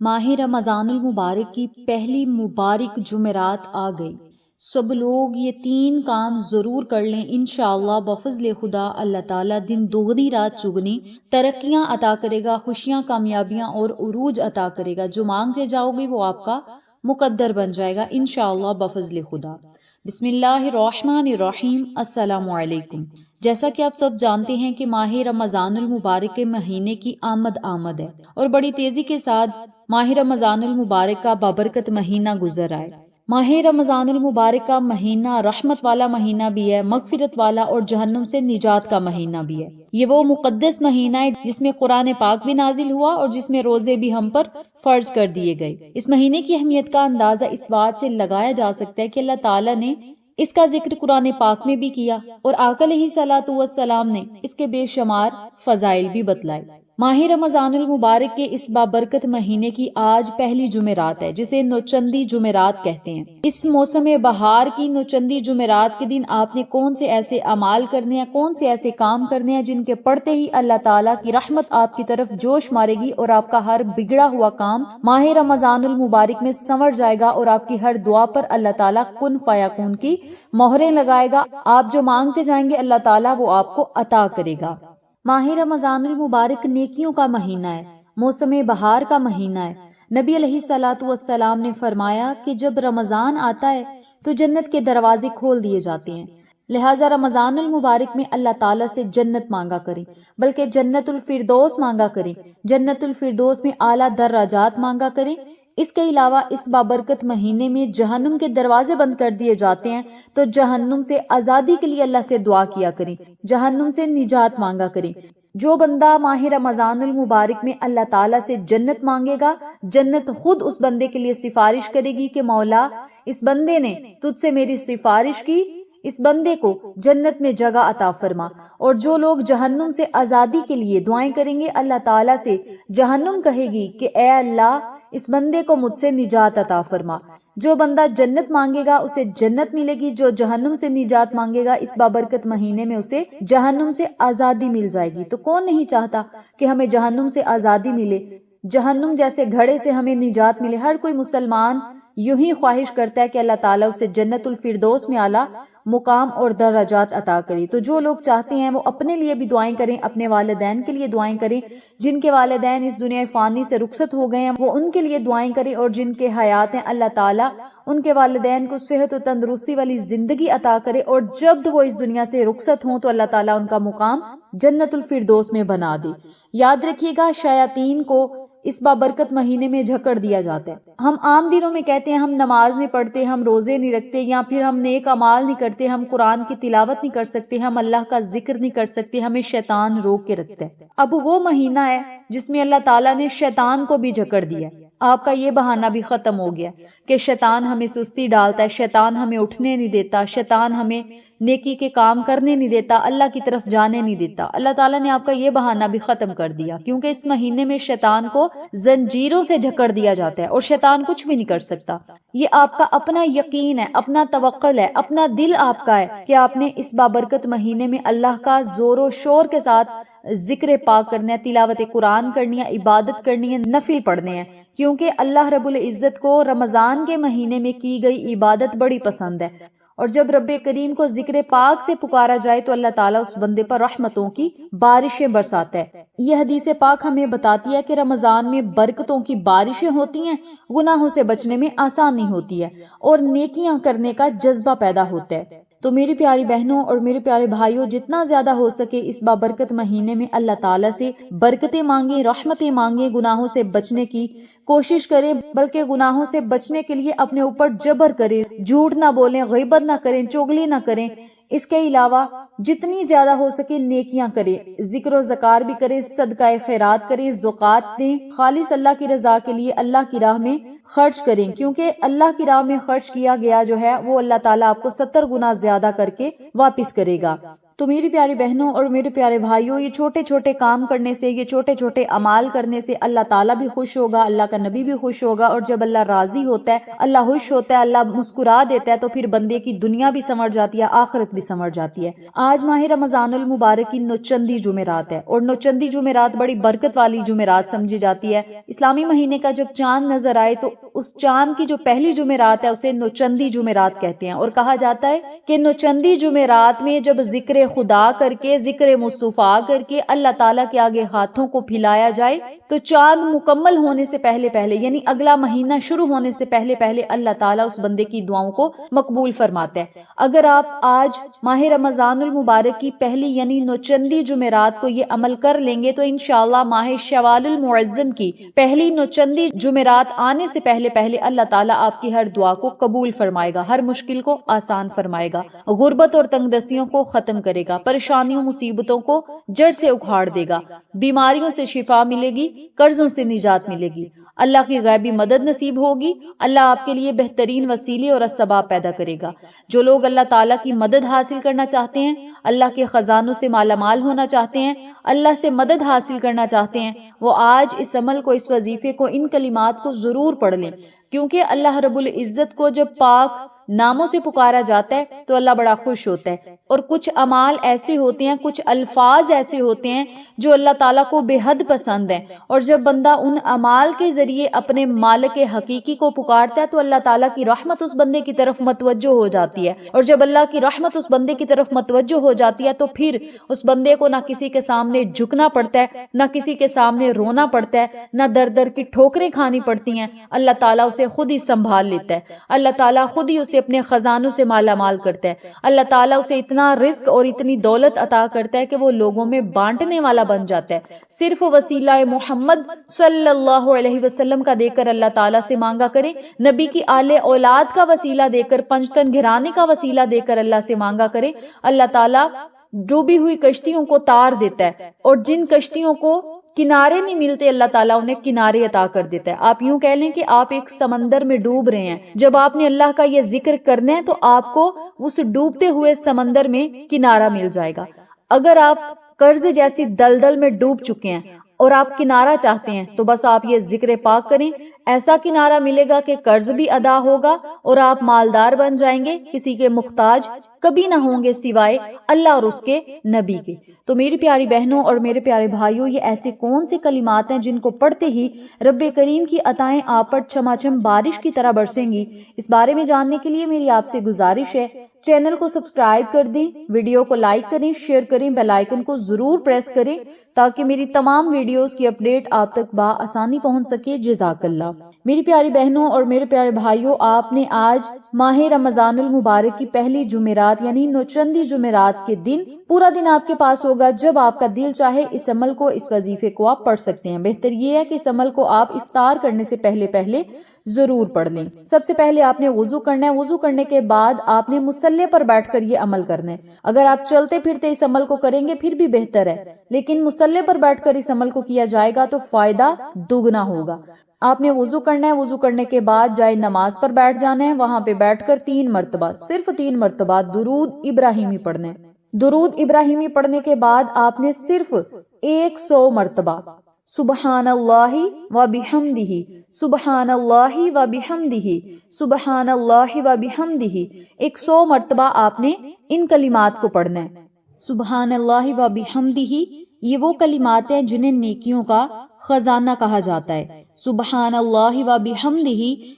ماہ رمضان المبارک کی پہلی مبارک جمعرات آ گئی۔ سب لوگ یہ 3 کام ضرور کر لیں، انشاءاللہ بفضل خدا اللہ تعالیٰ دن دوگنی رات چگنی ترقیاں عطا کرے گا، خوشیاں، کامیابیاں اور عروج عطا کرے گا۔ جو مانگتے جاؤ گے وہ آپ کا مقدر بن جائے گا انشاءاللہ بفضل خدا۔ بسم اللہ الرحمن الرحیم۔ السلام علیکم۔ جیسا کہ آپ سب جانتے ہیں کہ ماہ رمضان المبارک کے مہینے کی آمد ہے اور بڑی تیزی کے ساتھ ماہ رمضان المبارک کا بابرکت مہینہ گزر آئے۔ ماہ رمضان المبارک کا مہینہ رحمت والا مہینہ بھی ہے، مغفرت والا اور جہنم سے نجات کا مہینہ بھی ہے۔ یہ وہ مقدس مہینہ ہے جس میں قرآن پاک بھی نازل ہوا اور جس میں روزے بھی ہم پر فرض کر دیے گئے۔ اس مہینے کی اہمیت کا اندازہ اس بات سے لگایا جا سکتا ہے کہ اللہ تعالیٰ نے اس کا ذکر قرآن پاک میں بھی کیا اور آقا علیہ الصلوۃ والسلام نے اس کے بے شمار فضائل بھی بتلائے۔ ماہ رمضان المبارک کے اس بابرکت مہینے کی آج پہلی جمعرات ہے جسے نوچندی جمعرات کہتے ہیں۔ اس موسم بہار کی نوچندی جمعرات کے دن آپ نے کون سے ایسے اعمال کرنے ہیں، کون سے ایسے کام کرنے ہیں جن کے پڑھتے ہی اللہ تعالیٰ کی رحمت آپ کی طرف جوش مارے گی اور آپ کا ہر بگڑا ہوا کام ماہ رمضان المبارک میں سنور جائے گا اور آپ کی ہر دعا پر اللہ تعالیٰ کن فیکون کی مہریں لگائے گا۔ آپ جو مانگتے جائیں گے اللہ تعالیٰ وہ آپ کو عطا کرے گا۔ ماہ رمضان المبارک نیکیوں کا مہینہ ہے، موسم بہار کا مہینہ ہے۔ نبی علیہ الصلوۃ والسلام نے فرمایا کہ جب رمضان آتا ہے تو جنت کے دروازے کھول دیے جاتے ہیں، لہٰذا رمضان المبارک میں اللہ تعالیٰ سے جنت مانگا کریں، بلکہ جنت الفردوس مانگا کریں، جنت الفردوس میں اعلیٰ درجات مانگا کریں۔ اس کے علاوہ اس بابرکت مہینے میں جہنم کے دروازے بند کر دیے جاتے ہیں، تو جہنم سے آزادی کے لیے اللہ سے دعا کیا کریں، جہنم سے نجات مانگا کریں۔ جو بندہ ماہ رمضان المبارک میں اللہ تعالیٰ سے جنت مانگے گا، جنت خود اس بندے کے لیے سفارش کرے گی کہ مولا اس بندے نے تجھ سے میری سفارش کی، اس بندے کو جنت میں جگہ عطا فرما۔ اور جو لوگ جہنم سے آزادی کے لیے دعائیں کریں گے، اللہ تعالیٰ سے جہنم کہے گی کہ اے اللہ اس بندے کو مجھ سے نجات عطا فرما۔ جو بندہ جنت مانگے گا اسے جنت ملے گی، جو جہنم سے نجات مانگے گا اس بابرکت مہینے میں اسے جہنم سے آزادی مل جائے گی۔ تو کون نہیں چاہتا کہ ہمیں جہنم سے آزادی ملے، جہنم جیسے گھڑے سے ہمیں نجات ملے۔ ہر کوئی مسلمان یوں ہی خواہش کرتا ہے کہ اللہ تعالیٰ اسے جنت الفردوس میں اعلیٰ مقام اور درجات عطا کرے۔ تو جو لوگ چاہتے ہیں وہ اپنے لیے بھی دعائیں کریں، اپنے والدین کے لیے دعائیں کریں، جن کے والدین اس دنیا فانی سے رخصت ہو گئے ہیں وہ ان کے لیے دعائیں کریں، اور جن کے حیات ہیں اللہ تعالیٰ ان کے والدین کو صحت و تندرستی والی زندگی عطا کرے، اور جب وہ اس دنیا سے رخصت ہوں تو اللہ تعالیٰ ان کا مقام جنت الفردوس میں بنا دے۔ یاد رکھیے گا شیاطین کو اس بابرکت مہینے میں جھکڑ دیا جاتا ہے۔ ہم عام دنوں میں کہتے ہیں ہم نماز نہیں پڑھتے، ہم روزے نہیں رکھتے، یا پھر ہم نیک اعمال نہیں کرتے، ہم قرآن کی تلاوت نہیں کر سکتے، ہم اللہ کا ذکر نہیں کر سکتے، ہمیں شیطان روک کے رکھتا ہے۔ اب وہ مہینہ ہے جس میں اللہ تعالیٰ نے شیطان کو بھی جھکڑ دیا۔ آپ کا یہ بہانہ بھی ختم ہو گیا کہ شیطان ہمیں سستی ڈالتا ہے، شیطان ہمیں اٹھنے نہیں دیتا، شیطان ہمیں نیکی کے کام کرنے نہیں دیتا، اللہ کی طرف جانے نہیں دیتا۔ اللہ تعالیٰ نے آپ کا یہ بہانہ بھی ختم کر دیا، کیونکہ اس مہینے میں شیطان کو زنجیروں سے جھکڑ دیا جاتا ہے اور شیطان کچھ بھی نہیں کر سکتا۔ یہ آپ کا اپنا یقین ہے، اپنا توکل ہے، اپنا دل آپ کا ہے کہ آپ نے اس بابرکت مہینے میں اللہ کا زور و شور کے ساتھ ذکر پاک کرنا ہے، تلاوت قرآن کرنی ہے، عبادت کرنی ہے، نفل پڑھنے ہیں، کیونکہ اللہ رب العزت کو رمضان کے مہینے میں کی گئی عبادت بڑی پسند ہے۔ اور جب رب کریم کو ذکر پاک سے پکارا جائے تو اللہ تعالیٰ اس بندے پر رحمتوں کی بارشیں برساتا ہے۔ یہ حدیث پاک ہمیں بتاتی ہے کہ رمضان میں برکتوں کی بارشیں ہوتی ہیں، گناہوں سے بچنے میں آسانی ہوتی ہے اور نیکیاں کرنے کا جذبہ پیدا ہوتا ہے۔ تو میری پیاری بہنوں اور میرے پیارے بھائیوں، جتنا زیادہ ہو سکے اس بابرکت مہینے میں اللہ تعالیٰ سے برکتیں مانگیں، رحمتیں مانگیں، گناہوں سے بچنے کی کوشش کریں، بلکہ گناہوں سے بچنے کے لیے اپنے اوپر جبر کریں، جھوٹ نہ بولیں، غیبت نہ کریں، چغلی نہ کریں۔ اس کے علاوہ جتنی زیادہ ہو سکے نیکیاں کریں، ذکر و ذکار بھی کریں، صدقہ خیرات کریں، زکوٰۃ دیں، خالص اللہ کی رضا کے لیے اللہ کی راہ میں خرچ کریں، کیونکہ اللہ کی راہ میں خرچ کیا گیا جو ہے وہ اللہ تعالیٰ آپ کو 70 گنا زیادہ کر کے واپس کرے گا۔ تو میری پیاری بہنوں اور میرے پیارے بھائیوں، یہ چھوٹے چھوٹے کام کرنے سے، یہ چھوٹے چھوٹے اعمال کرنے سے اللہ تعالیٰ بھی خوش ہوگا، اللہ کا نبی بھی خوش ہوگا، اور جب اللہ راضی ہوتا ہے، اللہ خوش ہوتا ہے، اللہ مسکرا دیتا ہے، تو پھر بندے کی دنیا بھی سنور جاتی ہے، آخرت بھی سنور جاتی ہے۔ آج ماہ رمضان المبارک کی نوچندی جمعرات ہے، اور نوچندی جمعرات بڑی برکت والی جمعرات سمجھی جاتی ہے۔ اسلامی مہینے کا جب چاند نظر آئے تو اس چاند کی جو پہلی جمعرات ہے اسے نوچندی جمعرات کہتے ہیں، اور کہا جاتا ہے کہ نوچندی جمعرات میں جب ذکر خدا کر کے، ذکر مصطفیٰ کر کے اللہ تعالیٰ کے آگے ہاتھوں کو پھیلایا جائے تو چاند مکمل ہونے سے پہلے پہلے، یعنی اگلا مہینہ شروع ہونے سے پہلے پہلے، اللہ تعالیٰ اس بندے کی دعاؤں کو مقبول فرماتا ہے۔ اگر آپ آج ماہ رمضان المبارک کی پہلی یعنی نوچندی جمعرات کو یہ عمل کر لیں گے تو انشاءاللہ ماہ شوال المعظم کی پہلی نوچندی جمعرات آنے سے پہلے پہلے اللہ تعالیٰ آپ کی ہر دعا کو قبول فرمائے گا، ہر مشکل کو آسان فرمائے گا، غربت اور تنگ دستیوں کو ختم کرے گا، پریشانیوں مصیبتوں کو جڑ سے اکھاڑ دے گا، بیماریوں سے شفا ملے گی، قرضوں سے نجات ملے گی، اللہ کی غیبی مدد نصیب ہوگی، اللہ آپ کے لیے بہترین وسیلے اور اسباب پیدا کرے گا۔ جو لوگ اللہ تعالیٰ کی مدد حاصل کرنا چاہتے ہیں، اللہ کے خزانوں سے مالا مال ہونا چاہتے ہیں، اللہ سے مدد حاصل کرنا چاہتے ہیں، وہ آج اس عمل کو، اس وظیفے کو، ان کلمات کو ضرور پڑھ لیں، کیونکہ اللہ رب العزت کو جب پاک ناموں سے پکارا جاتا ہے تو اللہ بڑا خوش ہوتا ہے، اور کچھ اعمال ایسے ہوتے ہیں، کچھ الفاظ ایسے ہوتے ہیں جو اللہ تعالیٰ کو بے حد پسند ہیں، اور جب بندہ ان اعمال کے ذریعے اپنے مالک حقیقی کو پکارتا ہے تو اللہ تعالیٰ کی رحمت اس بندے کی طرف متوجہ ہو جاتی ہے، اور جب اللہ کی رحمت اس بندے کی طرف متوجہ ہو جاتی ہے تو پھر اس بندے کو نہ کسی کے سامنے جھکنا پڑتا ہے، نہ کسی کے سامنے رونا پڑتا ہے، نہ در در کی ٹھوکریں کھانی پڑتی ہیں، اللہ تعالیٰ اسے خود ہی سنبھال لیتا ہے، اللہ تعالیٰ خود ہی اسے اپنے خزانوں سے مالا مال کرتا ہے، اللہ تعالیٰ اسے اتنا رزق اور اتنی دولت عطا کرتا ہے کہ وہ لوگوں میں بانٹنے والا بن جاتا ہے۔ صرف وسیلہ محمد صلی اللہ علیہ وسلم کا دے کر اللہ تعالیٰ سے مانگا کرے، نبی کی آل اولاد کا وسیلہ دے کر، پنجتن گھرانے کا وسیلہ دے کر اللہ سے مانگا کرے، اللہ تعالیٰ ڈوبی ہوئی کشتیوں کو تار دیتا ہے، اور جن کشتیوں کو کنارے نہیں ملتے اللہ تعالیٰ انہیں کنارے عطا کر دیتا ہے۔ آپ یوں کہہ لیں کہ آپ ایک سمندر میں ڈوب رہے ہیں، جب آپ نے اللہ کا یہ ذکر کرنا ہے تو آپ کو اس ڈوبتے ہوئے سمندر میں کنارہ مل جائے گا۔ اگر آپ قرض جیسی دلدل میں ڈوب چکے ہیں اور آپ کنارہ چاہتے ہیں تو بس آپ یہ ذکر پاک کریں، ایسا کنارہ ملے گا کہ قرض بھی ادا ہوگا اور آپ مالدار بن جائیں گے، کسی کے محتاج کبھی نہ ہوں گے سوائے اللہ اور اس کے نبی کے۔ تو میری پیاری بہنوں اور میرے پیارے بھائیوں، یہ ایسے کون سے کلمات ہیں جن کو پڑھتے ہی رب کریم کی عطائیں آپ پر چھماچم بارش کی طرح برسیں گی؟ اس بارے میں جاننے کے لیے میری آپ سے گزارش ہے، چینل کو سبسکرائب کر دیں، ویڈیو کو لائک کریں، شیئر کریں، بیل آئیکن کو ضرور پریس کریں تاکہ میری تمام ویڈیوز کی اپڈیٹ آپ تک بآسانی پہنچ سکے۔ جزاک اللہ۔ میری پیاری بہنوں اور میرے پیارے بھائیوں، آپ نے آج ماہ رمضان المبارک کی پہلی جمعرات یعنی نوچندی جمعرات کے دن پورا دن آپ کے پاس ہوگا، جب آپ کا دل چاہے اس عمل کو، اس وظیفے کو آپ پڑھ سکتے ہیں۔ بہتر یہ ہے کہ اس عمل کو آپ افطار کرنے سے پہلے پہلے ضرور پڑھ لیں۔ سب سے پہلے آپ نے وضو کرنا ہے، وضو کرنے کے بعد آپ نے مصلی پر بیٹھ کر یہ عمل کرنا ہے۔ اگر آپ چلتے پھرتے اس عمل کو کریں گے پھر بھی بہتر ہے، لیکن مصلی پر بیٹھ کر اس عمل کو کیا جائے گا تو فائدہ دگنا ہوگا۔ آپ نے وضو کرنا ہے، وضو کرنے کے بعد جائے نماز پر بیٹھ جانا ہے، وہاں پہ بیٹھ کر 3 مرتبہ، صرف 3 مرتبہ درود ابراہیمی پڑھنا ہے۔ درود ابراہیمی پڑھنے کے بعد آپ نے صرف 100 مرتبہ سبحان اللہ و بحمدہ، سبحان اللہ و بحمدہ، سبحان اللہ و بحمدہ، 100 مرتبہ آپ نے ان کلمات کو پڑھنا ہے۔ سبحان اللہ و بحمدہ یہ وہ کلمات ہیں جنہیں نیکیوں کا خزانہ کہا جاتا ہے۔ سبحان اللہ و بحمدہ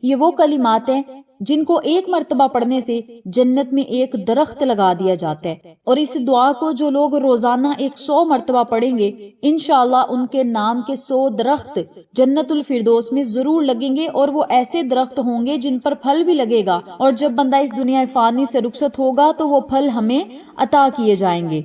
یہ وہ کلمات ہیں جن کو 1 مرتبہ پڑھنے سے جنت میں ایک درخت لگا دیا جاتا ہے، اور اس دعا کو جو لوگ روزانہ 100 مرتبہ پڑھیں گے انشاءاللہ ان کے نام کے 100 درخت جنت الفردوس میں ضرور لگیں گے، اور وہ ایسے درخت ہوں گے جن پر پھل بھی لگے گا، اور جب بندہ اس دنیا فانی سے رخصت ہوگا تو وہ پھل ہمیں عطا کیے جائیں گے۔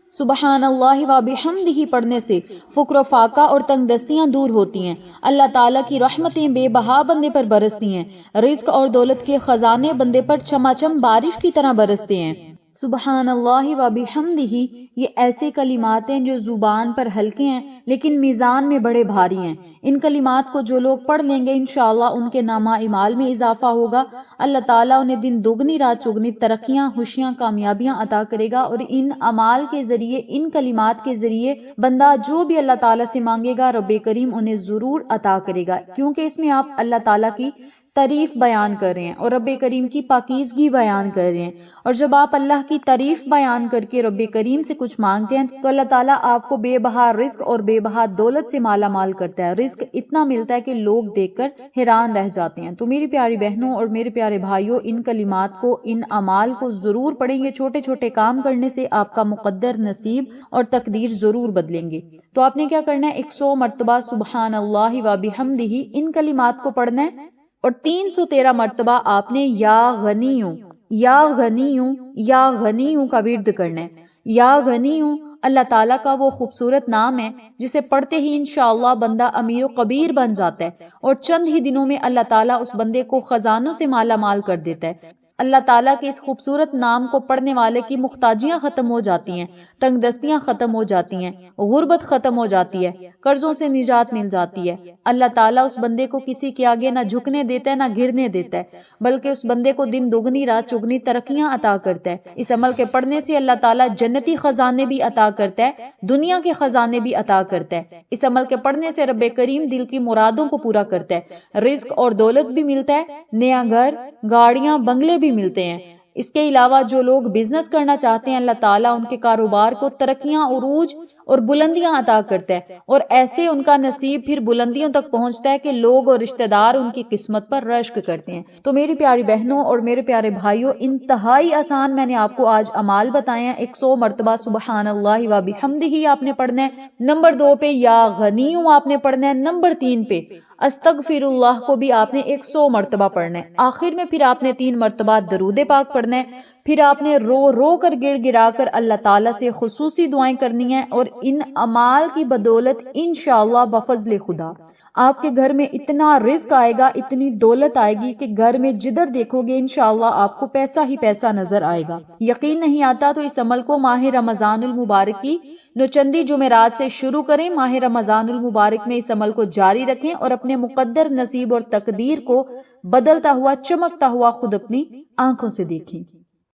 سبحان اللہ و بحمدہ پڑھنے سے فقر و فاقہ اور تنگ دستیاں دور ہوتی ہیں، اللہ تعالیٰ کی رحمتیں بے بہا بندے پر برستی ہیں، رزق اور دولت کے خزانے بندے پر چماچم بارش کی طرح برستے ہیں۔ سبحان اللہ و بحمدہ، یہ ایسے کلمات ہیں جو زبان پر ہلکے ہیں لیکن میزان میں بڑے بھاری ہیں۔ ان کلمات کو جو لوگ پڑھ لیں گے انشاءاللہ ان کے نامہ اعمال میں اضافہ ہوگا، اللہ تعالیٰ انہیں دن دگنی رات چگنی ترقیاں، خوشیاں، کامیابیاں عطا کرے گا، اور ان اعمال کے ذریعے، ان کلمات کے ذریعے بندہ جو بھی اللہ تعالیٰ سے مانگے گا رب کریم انہیں ضرور عطا کرے گا، کیونکہ اس میں آپ اللہ تعالیٰ کی تعریف بیان کر رہے ہیں اور رب کریم کی پاکیزگی بیان کر رہے ہیں، اور جب آپ اللہ کی تعریف بیان کر کے رب کریم سے کچھ مانگتے ہیں تو اللہ تعالیٰ آپ کو بے بہا رزق اور بے بہا دولت سے مالا مال کرتا ہے۔ رزق اتنا ملتا ہے کہ لوگ دیکھ کر حیران رہ جاتے ہیں۔ تو میری پیاری بہنوں اور میرے پیارے بھائیوں، ان کلمات کو، ان اعمال کو ضرور پڑھیں گے۔ چھوٹے چھوٹے کام کرنے سے آپ کا مقدر، نصیب اور تقدیر ضرور بدلیں گے۔ تو آپ نے کیا کرنا ہے؟ 100 مرتبہ سبحان اللہ و بحمدہ ان کلمات کو پڑھنا ہے، اور 313 مرتبہ آپ نے یا غنیوں، یا غنیوں، یا غنیوں کا ورد کرنا ہے۔ یا غنیوں اللہ تعالیٰ کا وہ خوبصورت نام ہے جسے پڑھتے ہی انشاءاللہ بندہ امیر و کبیر بن جاتا ہے، اور چند ہی دنوں میں اللہ تعالیٰ اس بندے کو خزانوں سے مالا مال کر دیتا ہے۔ اللہ تعالیٰ کے اس خوبصورت نام کو پڑھنے والے کی محتاجیاں ختم ہو جاتی ہیں، تنگ دستیاں ختم ہو جاتی ہیں، غربت ختم ہو جاتی ہے، قرضوں سے نجات مل جاتی ہے۔ اللہ تعالیٰ اس بندے کو کسی کے آگے نہ جھکنے دیتا ہے نہ گرنے دیتا ہے، بلکہ اس بندے کو دن دگنی رات چگنی ترقیاں عطا کرتا ہے۔ اس عمل کے پڑھنے سے اللہ تعالیٰ جنتی خزانے بھی عطا کرتا ہے، دنیا کے خزانے بھی عطا کرتا ہے۔ اس عمل کے پڑھنے سے رب کریم دل کی مرادوں کو پورا کرتا ہے، رزق اور دولت بھی ملتا ہے، نیا گھر، گاڑیاں، بنگلے بھی ملتے ہیں۔ اس کے علاوہ جو لوگ بزنس کرنا چاہتے ہیں اللہ تعالیٰ ان کے کاروبار کو ترقیاں، عروج اور بلندیاں عطا کرتا ہے، اور ایسے ان کا نصیب پھر بلندیوں تک پہنچتا ہے کہ لوگ اور رشتہ دار ان کی قسمت پر رشک کرتے ہیں۔ تو میری پیاری بہنوں اور میرے پیارے بھائیوں، انتہائی آسان میں نے آپ کو آج اعمال بتائے ہیں۔ 100 مرتبہ سبحان اللہ و بحمدہ آپ نے پڑھنا ہے، نمبر 2 پہ یا غنیوں آپ نے پڑھنا ہے، نمبر 3 پہ استغفر اللہ کو بھی آپ نے 100 مرتبہ پڑھنا ہے، آخر میں پھر آپ نے 3 مرتبہ درود پاک پڑھنا ہے، پھر آپ نے رو رو کر گڑ گڑا کر اللہ تعالیٰ سے خصوصی دعائیں کرنی ہیں، اور ان اعمال کی بدولت انشاءاللہ بفضل خدا آپ کے گھر میں اتنا رزق آئے گا، اتنی دولت آئے گی کہ گھر میں جدھر دیکھو گے انشاءاللہ آپ کو پیسہ ہی پیسہ نظر آئے گا۔ یقین نہیں آتا تو اس عمل کو ماہ رمضان المبارک کی نوچندی جمعرات سے شروع کریں، ماہ رمضان المبارک میں اس عمل کو جاری رکھیں، اور اپنے مقدر، نصیب اور تقدیر کو بدلتا ہوا، چمکتا ہوا خود اپنی آنکھوں سے دیکھیں۔